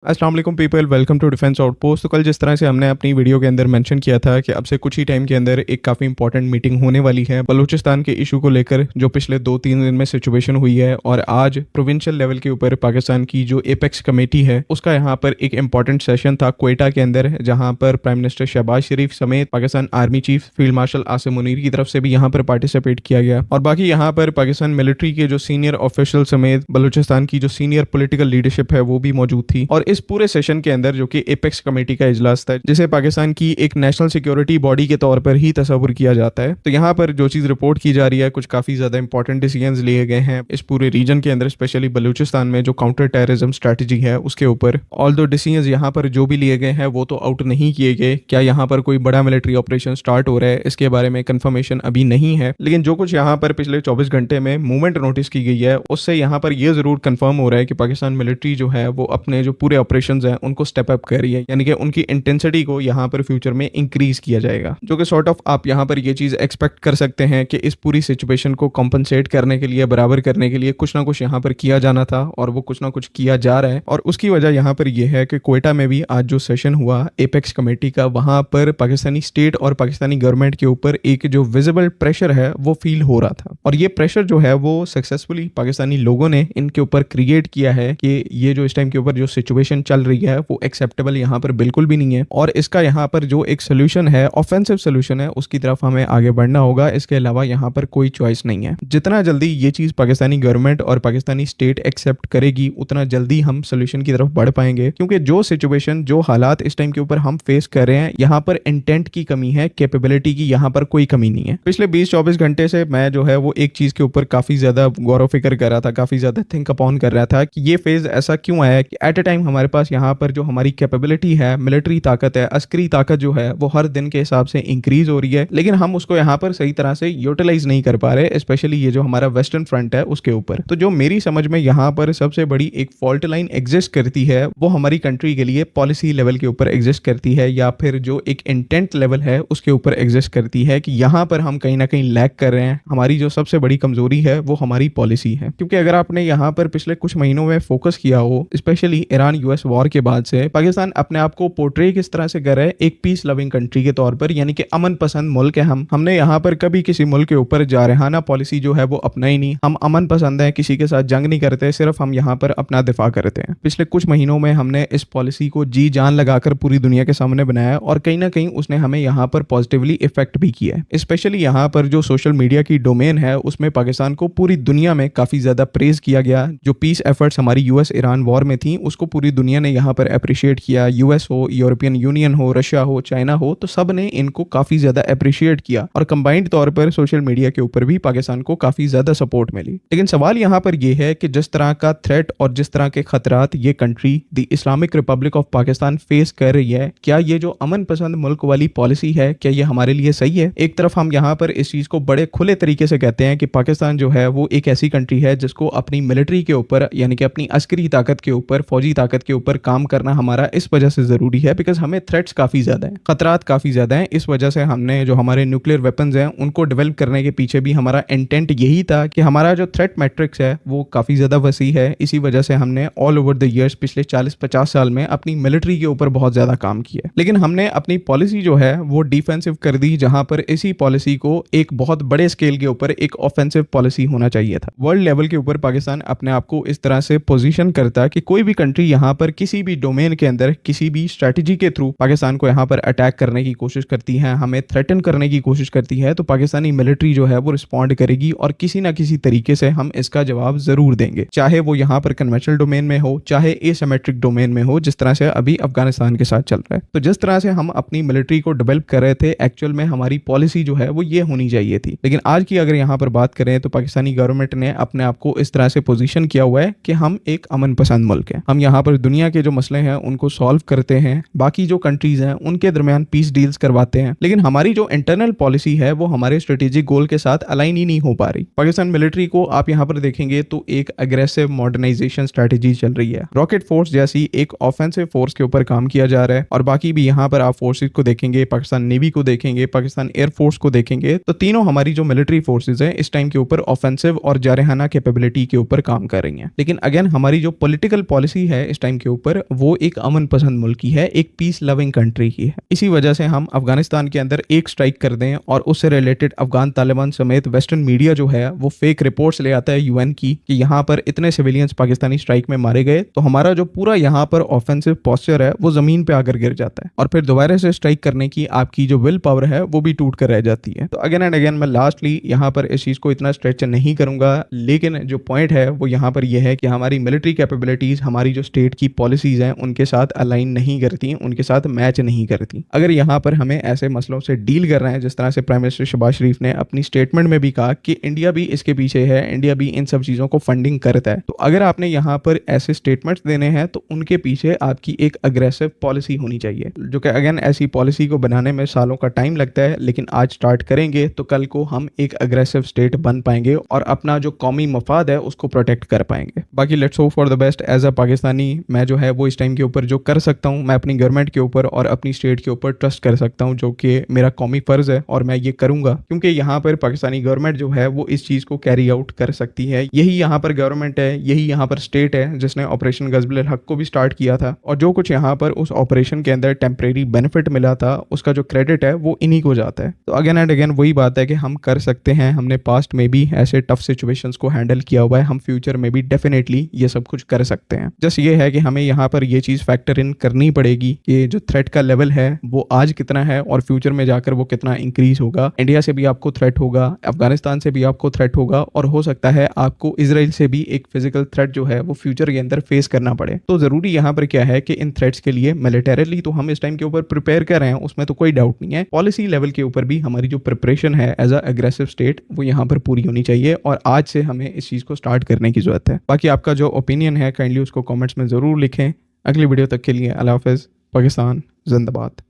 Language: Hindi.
अस्सलाम वालेकुम people, welcome to Defence Outpost. तो कल जिस तरह से हमने अपनी वीडियो के अंदर मेंशन किया था कि अब से कुछ ही टाइम के अंदर एक काफ़ी इंपॉर्टेंट मीटिंग होने वाली है बलूचिस्तान के इशू को लेकर, जो पिछले 2-3 दिन में सिचुएशन हुई है। और आज प्रोविंशियल लेवल के ऊपर पाकिस्तान की जो एपेक्स कमेटी है उसका यहाँ पर एक इंपॉर्टेंट सेशन था क्वेटा के अंदर, जहाँ पर प्राइम मिनिस्टर शहबाज शरीफ समेत Pakistan army chief field marshal Asim Munir की तरफ से भी यहाँ पर पार्टिसिपेट किया गया। और बाकी यहाँ पर पाकिस्तान मिलिट्री के जो सीनियर ऑफिशियल समेत बलूचिस्तान की जो सीनियर पोलिटिकल लीडरशिप है वो भी मौजूद थी। और इस पूरे सेशन के अंदर, जो कि एपेक्स कमेटी का इजलास था, जिसे पाकिस्तान की एक नेशनल सिक्योरिटी बॉडी के तौर पर ही तस्वुर किया जाता है, तो यहाँ पर जो चीज रिपोर्ट की जा रही है, कुछ काफी ज्यादा इंपॉर्टेंट डिसीजंस लिए गए हैं इस पूरे रीजन के अंदर, स्पेशली बलूचिस्तान में जो काउंटर टेररिज्म स्ट्रेटजी है उसके ऊपर। ऑल दो डिसीजंस यहाँ पर जो भी लिए गए हैं वो तो आउट नहीं किए गए। क्या यहाँ पर कोई बड़ा मिलिट्री ऑपरेशन स्टार्ट हो रहा है इसके बारे में कंफर्मेशन अभी नहीं है, लेकिन जो कुछ यहाँ पर पिछले 24 घंटे में मूवमेंट नोटिस की गई है उससे यहाँ पर यह जरूर कंफर्म हो रहा है कि पाकिस्तान मिलिट्री जो है वो अपने जो पूरे ऑपरेशंस हैं उनको स्टेप अप कर रही है, यानी कि उनकी इंटेंसिटी को यहाँ पर फ्यूचर में इंक्रीज किया जाएगा। जो कि सॉर्ट ऑफ आप यहाँ पर ये चीज एक्सपेक्ट कर सकते हैं कि इस पूरी सिचुएशन को कॉम्पनसेट करने के लिए, बराबर करने के लिए कुछ ना कुछ यहाँ पर किया जाना था, और वो कुछ ना कुछ किया जा रहा है। और उसकी वजह यहाँ पर यह है कि क्वेटा में भी आज जो सेशन हुआ एपेक्स कमेटी का, वहां पर पाकिस्तानी स्टेट और पाकिस्तानी गवर्नमेंट के ऊपर एक जो विजिबल प्रेशर है वो फील हो रहा था। और ये प्रेशर जो है वो सक्सेसफुली पाकिस्तानी लोगों ने इनके ऊपर क्रिएट किया है कि ये जो इस टाइम के ऊपर जो सिचुएशन चल रही है वो एक्सेप्टेबल यहाँ पर बिल्कुल भी नहीं है। और इसका यहाँ पर जो एक सोल्यूशन है, ऑफेंसिव सोल्यूशन है, उसकी तरफ हमें आगे बढ़ना होगा। इसके अलावा यहाँ पर कोई चॉइस नहीं है। जितना जल्दी ये चीज पाकिस्तानी गवर्नमेंट और पाकिस्तानी स्टेट एक्सेप्ट करेगी उतना जल्दी हम सोल्यूशन की तरफ बढ़ पाएंगे, क्योंकि जो सिचुएशन, जो हालात इस टाइम के ऊपर हम फेस कर रहे हैं, यहाँ पर इंटेंट की कमी है, कैपेबिलिटी की यहाँ पर कोई कमी नहीं है। पिछले 20-24 घंटे से मैं जो है वो एक चीज के ऊपर काफी ज्यादा गौर फिक्र कर रहा था, काफी ज्यादा थिंक अपॉन कर रहा था कि ये फेज ऐसा क्यों आया कि एट ए टाइम हमारे पास यहाँ पर जो हमारी कैपेबिलिटी है, मिलिट्री ताकत है, अस्करी ताकत जो है वो हर दिन के हिसाब से इंक्रीज हो रही है, लेकिन हम उसको यहाँ पर सही तरह से यूटिलाइज नहीं कर पा रहे, स्पेशली ये जो हमारा वेस्टर्न फ्रंट है उसके ऊपर। तो जो मेरी समझ में यहाँ पर सबसे बड़ी एक फॉल्ट लाइन एग्जिस्ट करती है वो हमारी कंट्री के लिए पॉलिसी लेवल के ऊपर एग्जिस्ट करती है, या फिर जो एक इंटेंट लेवल है उसके ऊपर एग्जिस्ट करती है कि यहाँ पर हम कहीं ना कहीं लैग कर रहे हैं। हमारी जो सबसे बड़ी कमजोरी है वो हमारी पॉलिसी है, क्योंकि अगर आपने यहाँ पर पिछले कुछ महीनों में फोकस किया हो, स्पेशली ईरान यूएस वॉर के बाद से पाकिस्तान अपने आप को पोर्ट्रे किस तरह से कर रहा है, एक पीस लविंग कंट्री के तौर पर, यानी कि अमन पसंद मुल्क है। हमने यहाँ पर कभी किसी मुल्क के ऊपर जारहाना पॉलिसी जो है वो अपनाई नहीं। हम अमन पसंद है, किसी के साथ जंग नहीं करते, सिर्फ हम यहाँ पर अपना दिफा करते हैं। पिछले कुछ महीनों में हमने इस पॉलिसी को जी जान लगाकर पूरी दुनिया के सामने बनाया, और कहीं ना कहीं उसने हमें यहाँ पर पॉजिटिवली इफेक्ट भी किया है। स्पेशली यहाँ पर जो सोशल मीडिया की डोमेन है उसमें पाकिस्तान को पूरी दुनिया में काफी ज्यादा प्रेज किया गया। जो पीस एफर्ट्स हमारी यूएस ईरान वॉर में थी उसको पूरी दुनिया ने यहाँ पर अप्रिशिएट किया। यूएस हो, यूरोपियन यूनियन हो, रशिया हो, चाइना हो, तो सब ने इनको काफी ज्यादा अप्रिशिएट किया, और कंबाइंड तौर पर सोशल मीडिया के ऊपर भी पाकिस्तान को काफी ज्यादा सपोर्ट मिली। लेकिन सवाल यहाँ पर यह है कि जिस तरह का थ्रेट और जिस तरह के खतरात ये country the Islamic Republic of Pakistan face कर रही है, क्या ये जो अमन पसंद मुल्क वाली पॉलिसी है, क्या ये हमारे लिए सही है? एक तरफ हम यहाँ पर इस चीज को बड़े खुले तरीके से कहते हैं कि पाकिस्तान जो है वो एक ऐसी कंट्री है जिसको अपनी मिलिट्री के ऊपर, यानी कि अपनी अस्करी ताकत के ऊपर, फौजी ताकत के ऊपर काम करना हमारा इस वजह से जरूरी है, बिकॉज हमें थ्रेट्स काफी ज्यादा हैं, खतरात काफी ज्यादा हैं। इस वजह से हमने जो हमारे न्यूक्लियर वेपन्स हैं उनको डेवलप करने के पीछे भी हमारा इंटेंट यही था कि हमारा जो थ्रेट मैट्रिक्स है वो काफी ज्यादा वसी है। इसी वजह से हमने ऑल ओवर द ईयर्स, पिछले 40-50 साल में अपनी मिलिट्री के ऊपर बहुत ज्यादा काम किया। लेकिन हमने अपनी पॉलिसी जो है वो डिफेंसिव कर दी, जहां पर इसी पॉलिसी को एक बहुत बड़े स्केल के ऊपर एक ऑफेंसिव पॉलिसी होना चाहिए था। वर्ल्ड लेवल के ऊपर पाकिस्तान अपने आप को इस तरह से पोजीशन करता कि कोई भी कंट्री यहाँ पर किसी भी डोमेन के अंदर किसी भी स्ट्रेटेजी के थ्रू पाकिस्तान को यहाँ पर अटैक करने की कोशिश करती है, हमें थ्रेटन करने की कोशिश करती है, तो पाकिस्तानी मिलिट्री जो है वो रिस्पॉन्ड करेगी, और किसी ना किसी तरीके से हम इसका जवाब जरूर देंगे, चाहे वो यहाँ पर कन्वेंशनल डोमेन में हो, चाहे एसिमेट्रिक डोमेन में हो, जिस तरह से अभी अफगानिस्तान के साथ चल रहा है। तो जिस तरह से हम अपनी मिलिट्री को डेवलप कर रहे थे, एक्चुअल में हमारी पॉलिसी जो है वो ये होनी चाहिए थी। लेकिन आज की अगर यहाँ पर बात करें तो पाकिस्तानी गवर्नमेंट ने अपने आप को इस तरह से पोजीशन किया हुआ है कि हम एक अमन पसंद मुल्क है, हम यहाँ पर दुनिया के जो मसले हैं उनको सॉल्व करते हैं, बाकी जो कंट्रीज हैं उनके दरमियान पीस डील्स करवाते हैं, लेकिन हमारी जो इंटरनल पॉलिसी है वो हमारे स्ट्रेटेजिक गोल के साथ अलाइन ही नहीं हो पा रही। पाकिस्तान मिलिट्री को आप यहाँ पर देखेंगे तो एक अग्रेसिव मॉडर्नाइजेशन स्ट्रेटेजी चल रही है, रॉकेट फोर्स जैसी एक ऑफेंसिव फोर्स के ऊपर काम किया जा रहा है, और बाकी भी यहाँ पर आप फोर्सेज को देखेंगे, पाकिस्तान नेवी को देखेंगे, पाकिस्तान एयरफोर्स को देखेंगे, तो तीनों हमारी जो मिलिट्री फोर्सेज हैं इस टाइम के ऊपर ऑफेंसिव और जारहाना कैपेबिलिटी के ऊपर काम कर रही हैं। लेकिन अगेन हमारी जो पॉलिटिकल पॉलिसी है इस टाइम टाइम के ऊपर वो एक अमन पसंद मुल्क की है, एक पीस लविंग कंट्री की है। इसी वजह से हम अफगानिस्तान के अंदर एक स्ट्राइक कर दें और उससे रिलेटेड अफगान तालिबान समेत वेस्टर्न मीडिया जो है वो फेक रिपोर्ट्स ले आता है यूएन की कि यहाँ पर इतने सिविलियंस पाकिस्तानी स्ट्राइक में मारे गए, तो हमारा जो पूरा यहाँ पर ऑफेंसिव पोस्चर है वो जमीन पे आकर गिर जाता है और फिर दोबारा से स्ट्राइक करने की आपकी जो विल पावर है वो भी टूट कर रह जाती है। तो अगेन एंड अगेन मैं लास्टली यहाँ पर इस चीज को इतना स्ट्रेच नहीं करूंगा, लेकिन जो पॉइंट है वो यहाँ पर यह है कि हमारी मिलिट्री कैपेबिलिटीज हमारी जो स्टेट की पॉलिसीज हैं उनके साथ अलाइन नहीं करती, उनके साथ मैच नहीं करती। अगर यहाँ पर हमें ऐसे मसलों से डील कर रहे हैं, जिस तरह से प्राइम मिनिस्टर शहबाज शरीफ ने अपनी स्टेटमेंट में भी कहा कि इंडिया भी इसके पीछे है, इंडिया भी इन सब चीजों को फंडिंग करता है, तो अगर आपने यहाँ पर ऐसे स्टेटमेंट्स देने हैं तो उनके पीछे आपकी एक अग्रेसिव पॉलिसी होनी चाहिए, जो कि अगेन ऐसी पॉलिसी को बनाने में सालों का टाइम लगता है, लेकिन आज स्टार्ट करेंगे तो कल को हम एक अग्रेसिव स्टेट बन पाएंगे और अपना जो कौमी मफाद है उसको प्रोटेक्ट कर पाएंगे। बाकी let's hope for the best. As a Pakistani मैं जो है वो इस टाइम के ऊपर जो कर सकता हूँ, मैं अपनी गवर्नमेंट के ऊपर और अपनी स्टेट के ऊपर ट्रस्ट कर सकता हूँ, जो कि मेरा कौमी फर्ज है और मैं ये करूंगा, क्योंकि यहाँ पर पाकिस्तानी गवर्नमेंट जो है वो इस चीज को कैरी आउट कर सकती है। यही यहाँ पर गवर्नमेंट है, यही यहाँ पर स्टेट है जिसने ऑपरेशन गजबुल हक को भी स्टार्ट किया था, और जो कुछ यहाँ पर उस ऑपरेशन के अंदर टेम्परेरी बेनिफिट मिला था उसका जो क्रेडिट है वो इन्हीं को जाता है। तो अगेन एंड अगेन वही बात है कि हम कर सकते हैं, हमने पास्ट में भी ऐसे टफ सिचुएशंस को हैंडल किया हुआ है, हम फ्यूचर में भी डेफिनेटली ये सब कुछ कर सकते हैं। जस्ट ये है कि हमें यहाँ पर ये चीज फैक्टर इन करनी पड़ेगी कि जो थ्रेट का लेवल है वो आज कितना है और फ्यूचर में जाकर वो कितना इंक्रीज होगा। इंडिया से भी आपको थ्रेट होगा, अफगानिस्तान से भी आपको थ्रेट होगा, और हो सकता है आपको इजराइल से भी एक फिजिकल थ्रेट जो है वो फ्यूचर के अंदर फेस करना पड़े। तो जरूरी यहाँ पर क्या है कि इन थ्रेट्स के लिए मिलिटरीली तो हम इस टाइम के ऊपर प्रिपेयर कर रहे हैं, उसमें तो कोई डाउट नहीं है। पॉलिसी लेवल के ऊपर भी हमारी जो प्रिपरेशन है एज अ अग्रेसिव स्टेट वो यहाँ पर पूरी होनी चाहिए, और आज से हमें इस चीज को स्टार्ट करने की जरूरत है। बाकी आपका जो ओपिनियन है काइंडली उसको कमेंट्स में जरूर लिखें। अगली वीडियो तक के लिए अल्लाह हाफिज़। पाकिस्तान जिंदाबाद।